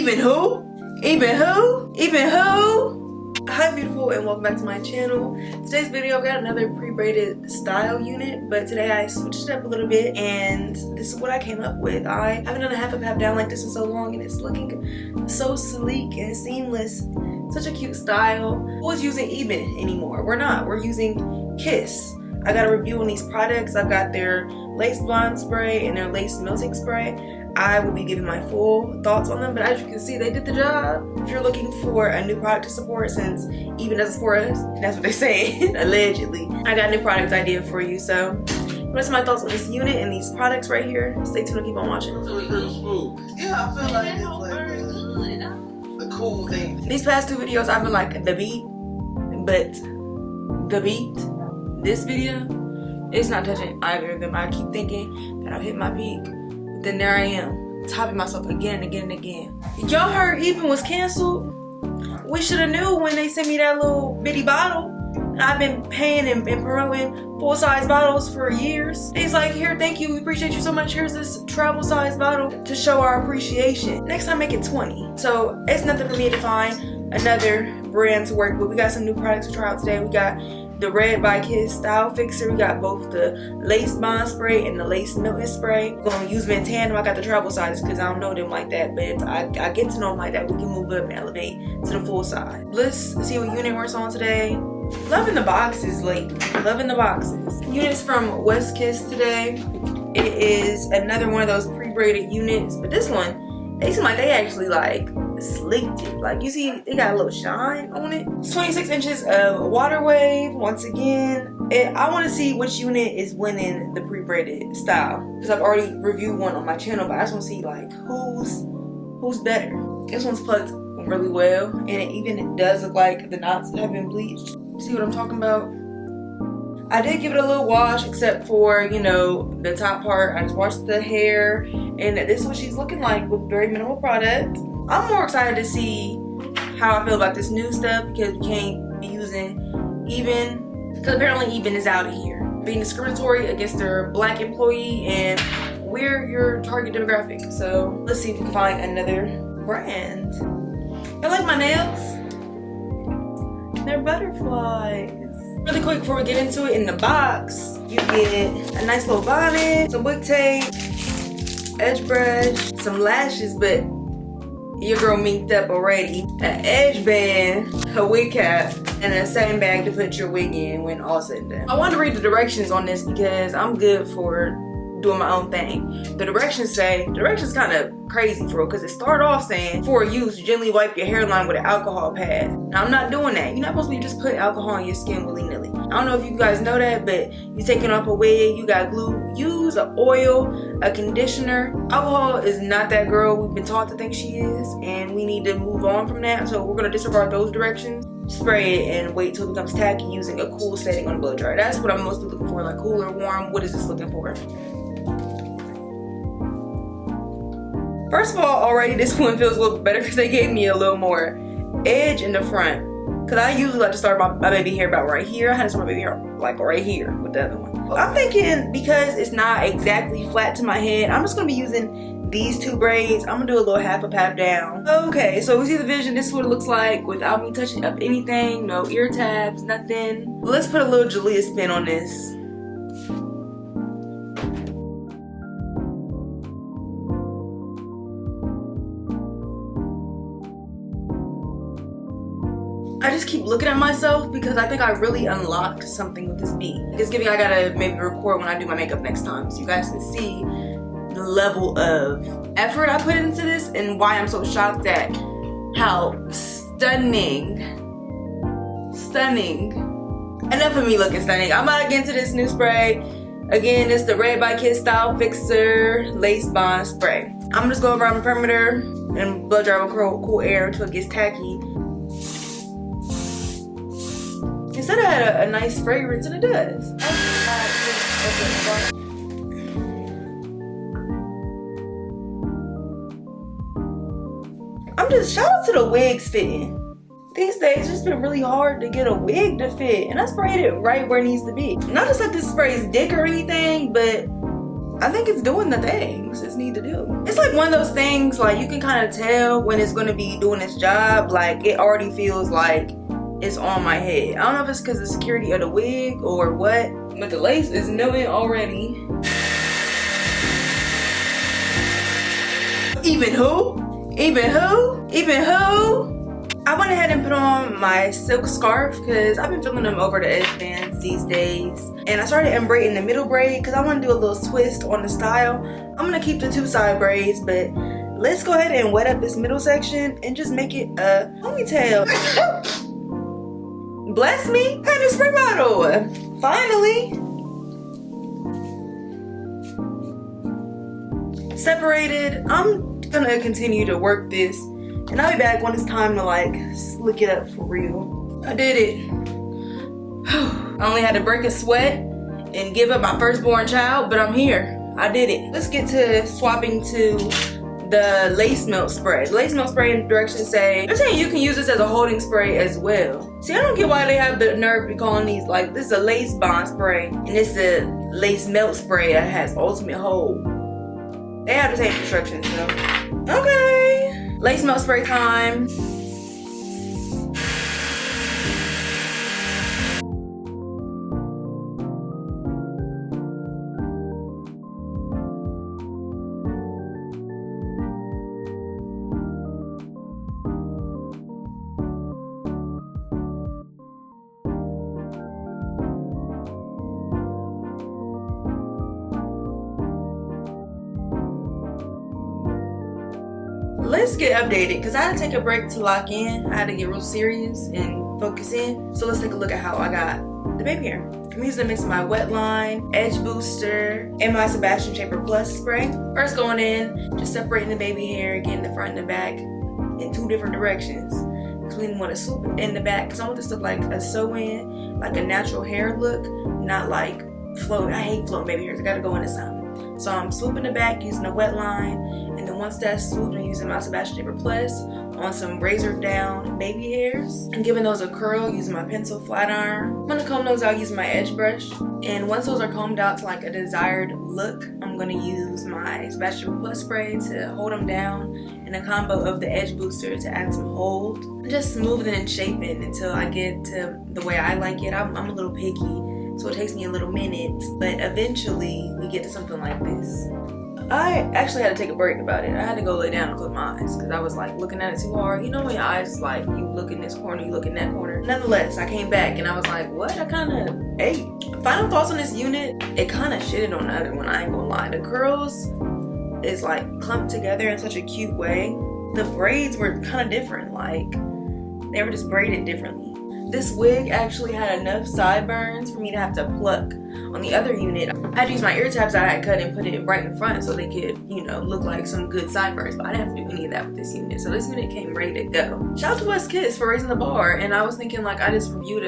Ebin who? Ebin who? Ebin who? Hi beautiful, and welcome back to my channel. Today's video, I got another pre-braided style unit, but today I switched it up a little bit and this is what I came up with. I haven't done a half up down like this in so long and it's looking so sleek and seamless. Such a cute style. Who's using ebin anymore? We're not. We're using Kiss. I got a review on these products. I've got their lace blonde spray and their lace melting spray. I will be giving my full thoughts on them, but as you can see, they did the job. If you're looking for a new product to support, since ebin doesn't support us, that's what they say, allegedly, I got a new product idea for you. So what's my thoughts on this unit and these products right here? Stay tuned and keep on watching. It was real smooth. Yeah, I feel like it's like the cool thing. These past two videos, I've been like the beat, but the beat, this video, it's not touching either of them. I keep thinking that I've hit my peak. Then there I am, topping myself again and again and again. Y'all heard ebin was canceled? We should have knew when they sent me that little bitty bottle. I've been paying and promoting full-size bottles for years. It's like, here, thank you, we appreciate you so much. Here's this travel-size bottle to show our appreciation. Next time, make it 20. So it's nothing for me to find another brand to work with. We got some new products to try out today. We got the Red by Kiss Style Fixer. We got both the lace bond spray and the lace melting spray. We're gonna use them in tandem. I got the travel sizes because I don't know them like that, but I get to know them like that. We can move up and elevate to the full size. Let's see what unit we're on today. Loving the boxes lately. Loving the boxes. Units from West Kiss today. It is another one of those pre-braided units, but this one, they seem like they actually like slicked it. Like you see, it got a little shine on it. It's 26 inches of water wave. Once again, I want to see which unit is winning the pre-braided style because I've already reviewed one on my channel, but I just want to see like who's better. This one's plucked really well, and it does look like the knots have been bleached. See what I'm talking about? I did give it a little wash, except for, you know, the top part. I just washed the hair, and this is what she's looking like with very minimal product. I'm more excited to see how I feel about this new stuff because we can't be using ebin, because apparently ebin is out of here, being discriminatory against their black employee, and we're your target demographic. So let's see if we can find another brand. I like my nails. They're butterflies. Really quick before we get into it, in the box, you get a nice little bonnet, some wig tape, edge brush, some lashes, but your girl minked up already, an edge band, a wig cap, and a satin bag to put your wig in when all said and done. I wanted to read the directions on this because I'm good for doing my own thing. The directions kind of crazy for real, because it started off saying, for use, gently wipe your hairline with an alcohol pad. Now I'm not doing that. You're not supposed to be just putting alcohol on your skin willy-nilly. I don't know if you guys know that, but you taking off a wig, you got glue, use an oil, a conditioner. Alcohol is not that girl we've been taught to think she is, and we need to move on from that. So we're gonna disregard those directions, spray it, and wait till it becomes tacky using a cool setting on the blow dryer. That's what I'm mostly looking for, like cool or warm. What is this looking for? First of all, already this one feels a little bit better because they gave me a little more edge in the front. Because I usually like to start my baby hair about right here. I had to start my baby hair like right here with the other one. I'm thinking because it's not exactly flat to my head, I'm just going to be using these two braids. I'm going to do a little half up, half down. Okay, so we see the vision. This is what it looks like without me touching up anything. No ear tabs, nothing. Let's put a little Jalea spin on this. I just keep looking at myself because I think I really unlocked something with this beat. It's giving I gotta maybe record when I do my makeup next time so you guys can see the level of effort I put into this and why I'm so shocked at how stunning. Enough of me looking stunning. I'm about to get into this new spray. Again, it's the Red by Kiss Style Fixer Lace Bond Spray. I'm just going around the perimeter and blow dry with cool air until it gets tacky. It said it had a nice fragrance, and it does. I'm just, shout out to the wigs fitting. These days, it's just been really hard to get a wig to fit, and I sprayed it right where it needs to be. Not just like this spray is dick or anything, but I think it's doing the things it's need to do. It's like one of those things, like you can kind of tell when it's gonna be doing its job. Like it already feels like it's on my head. I don't know if it's because of the security of the wig or what, but the lace is knowing already. Even who? Even who? Even who? I went ahead and put on my silk scarf because I've been feeling them over the edge bands these days. And I started unbraiding the middle braid because I want to do a little twist on the style. I'm going to keep the 2 side braids, but let's go ahead and wet up this middle section and just make it a ponytail. Bless me, a new spray bottle. Finally. Separated. I'm going to continue to work this. And I'll be back when it's time to like slick it up for real. I did it. I only had to break a sweat and give up my firstborn child, but I'm here. I did it. Let's get to swapping to the lace melt spray. The lace melt spray in directions say, they're saying you can use this as a holding spray as well. See, I don't get why they have the nerve to be calling these like, this is a lace bond spray and this is a lace melt spray that has ultimate hold. They have the same instructions though. Okay. Lace melt spray time. Let's get updated because I had to take a break to lock in. I had to get real serious and focus in. So let's take a look at how I got the baby hair. I'm using a mix of my Wet Line, Edge Booster, and my Sebastian Shaper Plus spray. First going in, just separating the baby hair, getting the front and the back in 2 different directions. Because we want to swoop in the back because I want this to look like a sew-in, like a natural hair look, not like float. I hate floating baby hairs. I gotta go into something. So I'm swooping the back using a Wet Line, and then once that's swooped, I'm using my Sebastian Shaper Plus on some razored down baby hairs and giving those a curl using my pencil flat iron. I'm gonna comb those out using my edge brush, and once those are combed out to like a desired look, I'm gonna use my Sebastian Shaper Plus spray to hold them down and a combo of the edge booster to add some hold. Just smoothing and shaping until I get to the way I like it. I'm a little picky, so it takes me a little minute, but eventually we get to something like this. I actually had to take a break about it. I had to go lay down and close my eyes because I was like looking at it too hard. You know when your eyes is like, you look in this corner, you look in that corner. Nonetheless, I came back and I was like, what? I kind of ate. Final thoughts on this unit, it kind of shitted on the other one, I ain't gonna lie. The curls is like clumped together in such a cute way. The braids were kind of different, like they were just braided differently. This wig actually had enough sideburns for me to have to pluck. On the other unit, I had to use my ear tabs that I had cut and put it right in front so they could, you know, look like some good sideburns, but I didn't have to do any of that with this unit. So this unit came ready to go. Shout out to West Kiss for raising the bar, and I was thinking like, I just reviewed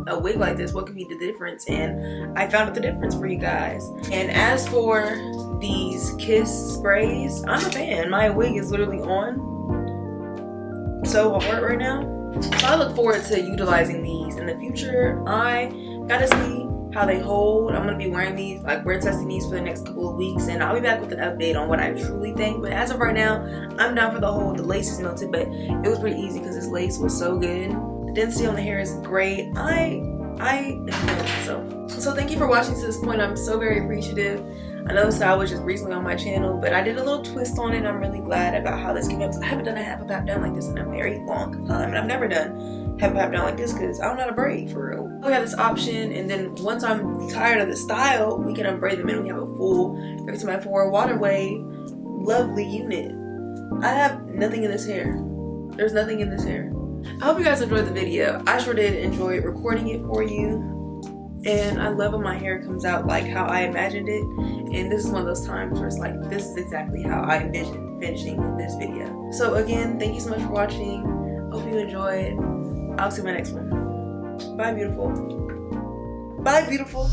a wig like this, what could be the difference? And I found out the difference for you guys. And as for these Kiss sprays, I'm a fan. My wig is literally on so hard right now. So I look forward to utilizing these in the future. I gotta see how they hold. I'm gonna be wearing these, like wear testing these for the next couple of weeks, and I'll be back with an update on what I truly think. But as of right now, I'm down for the hold. The lace is melted, but it was pretty easy because this lace was so good. The density on the hair is great. I enjoyed it. So thank you for watching to this point. I'm so very appreciative. I know this style was just recently on my channel, but I did a little twist on it. I'm really glad about how this came up. I haven't done a half a pap down like this in a very long time, and I've never done half a pap down like this because I don't know how to braid for real. We have this option, and then once I'm tired of the style, we can unbraid them and we have a full 32x4 water wave, lovely unit. I have nothing in this hair. There's nothing in this hair. I hope you guys enjoyed the video. I sure did enjoy recording it for you. And I love when my hair comes out like how I imagined it. And this is one of those times where it's like, this is exactly how I envisioned finishing this video. So again, thank you so much for watching. Hope you enjoyed. I'll see you in my next one. Bye, beautiful. Bye, beautiful.